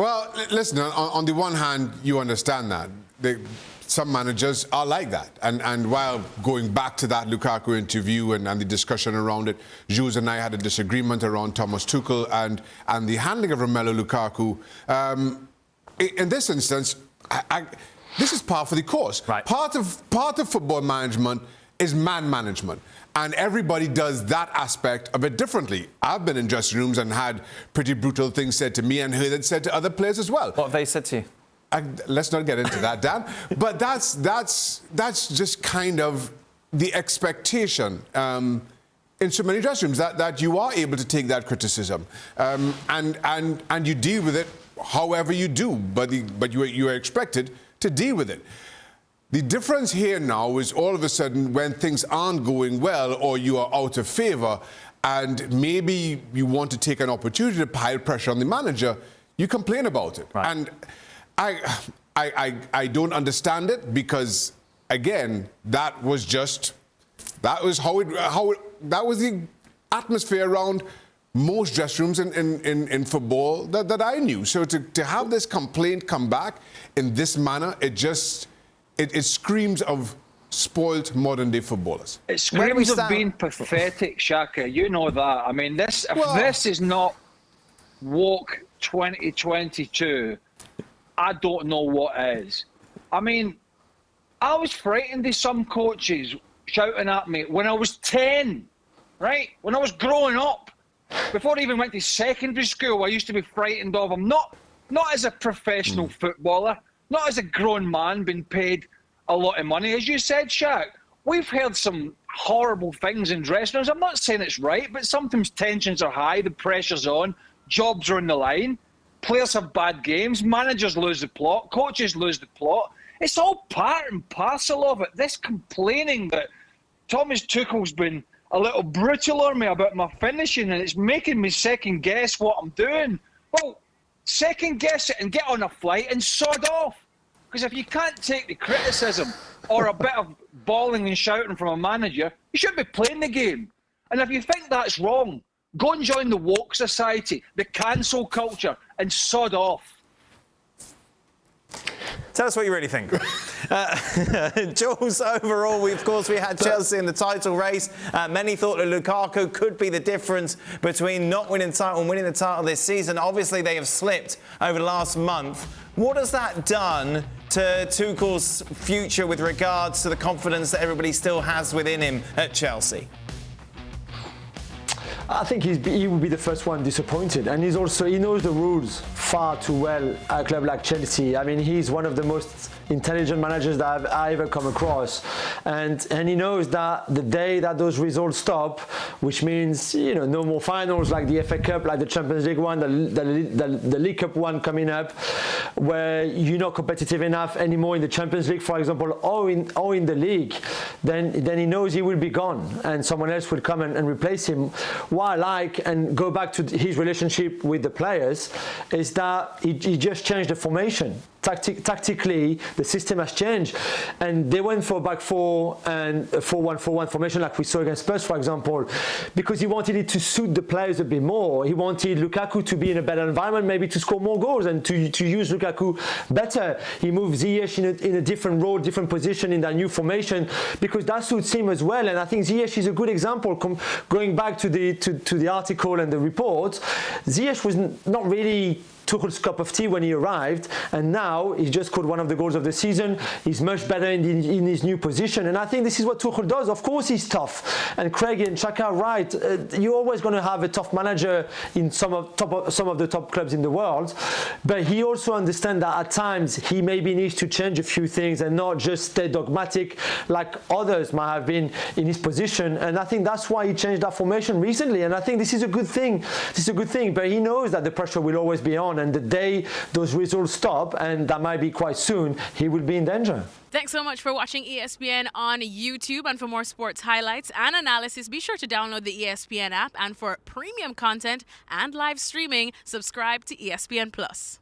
Well, listen, on the one hand, you understand that. Some managers are like that. And while going back to that Lukaku interview and the discussion around it, Jules and I had a disagreement around Thomas Tuchel and the handling of Romelu Lukaku. In this instance, this is par for the course. Right. Part of football management is man management. And everybody does that aspect of it differently. I've been in dressing rooms and had pretty brutal things said to me and heard it said to other players as well. What have they said to you? Let's not get into that, Dan. But that's just kind of the expectation in so many dressing rooms that you are able to take that criticism and you deal with it however you do. But you are expected to deal with it. The difference here now is all of a sudden when things aren't going well or you are out of favour and maybe you want to take an opportunity to pile pressure on the manager, you complain about it. Right. And I don't understand it because, again, that was the atmosphere around most dressing rooms in football that I knew. So to have this complaint come back in this manner, it screams of spoiled modern-day footballers. It screams of being pathetic, Shaka. You know that. I mean, this is not woke 2022. I don't know what is. I mean, I was frightened of some coaches shouting at me when I was 10, right? When I was growing up. Before I even went to secondary school, I used to be frightened of them. Not as a professional footballer, not as a grown man being paid a lot of money. As you said, Shaq, we've heard some horrible things in dressing rooms. I'm not saying it's right, but sometimes tensions are high, the pressure's on, jobs are on the line, players have bad games, managers lose the plot, coaches lose the plot. It's all part and parcel of it. This complaining that Thomas Tuchel's been a little brutal on me about my finishing and it's making me second guess what I'm doing. Well, second guess it and get on a flight and sod off. Because if you can't take the criticism or a bit of bawling and shouting from a manager, you shouldn't be playing the game. And if you think that's wrong, go and join the woke society, the cancel culture, and sod off. Tell us what you really think. Jules, overall, we had Chelsea in the title race. Many thought that Lukaku could be the difference between not winning the title and winning the title this season. Obviously, they have slipped over the last month. What has that done to Tuchel's future with regards to the confidence that everybody still has within him at Chelsea? I think he will be the first one disappointed, and he knows the rules far too well at a club like Chelsea. I mean, he's one of the most intelligent managers that I've ever come across, and he knows that the day that those results stop, which means no more finals like the FA Cup, like the Champions League one, the League Cup one coming up, where you're not competitive enough anymore in the Champions League, for example, or in the league, then he knows he will be gone, and someone else will come and replace him. What I like, and go back to his relationship with the players, is that he just changed the formation. Tactically, the system has changed, and they went for a back four and a 4-1-4-1 formation like we saw against Spurs, for example, because he wanted it to suit the players a bit more. He wanted Lukaku to be in a better environment, maybe to score more goals and to use Lukaku better. He moved Ziyech in a different role, different position in that new formation, because that suits him as well. And I think Ziyech is a good example. Going back to the article and the report, Ziyech was not really Tuchel's cup of tea when he arrived, and now he's just scored one of the goals of the season. He's much better in his new position, and I think this is what Tuchel does. Of course he's tough, and Craig and Chaka are right. You're always going to have a tough manager in some of the top clubs in the world, but he also understands that at times he maybe needs to change a few things and not just stay dogmatic like others might have been in his position, and I think that's why he changed that formation recently, and I think this is a good thing. But he knows that the pressure will always be on, and the day those results stop, and that might be quite soon, he will be in danger. Thanks so much for watching ESPN on YouTube. And for more sports highlights and analysis, be sure to download the ESPN app. And for premium content and live streaming, subscribe to ESPN Plus.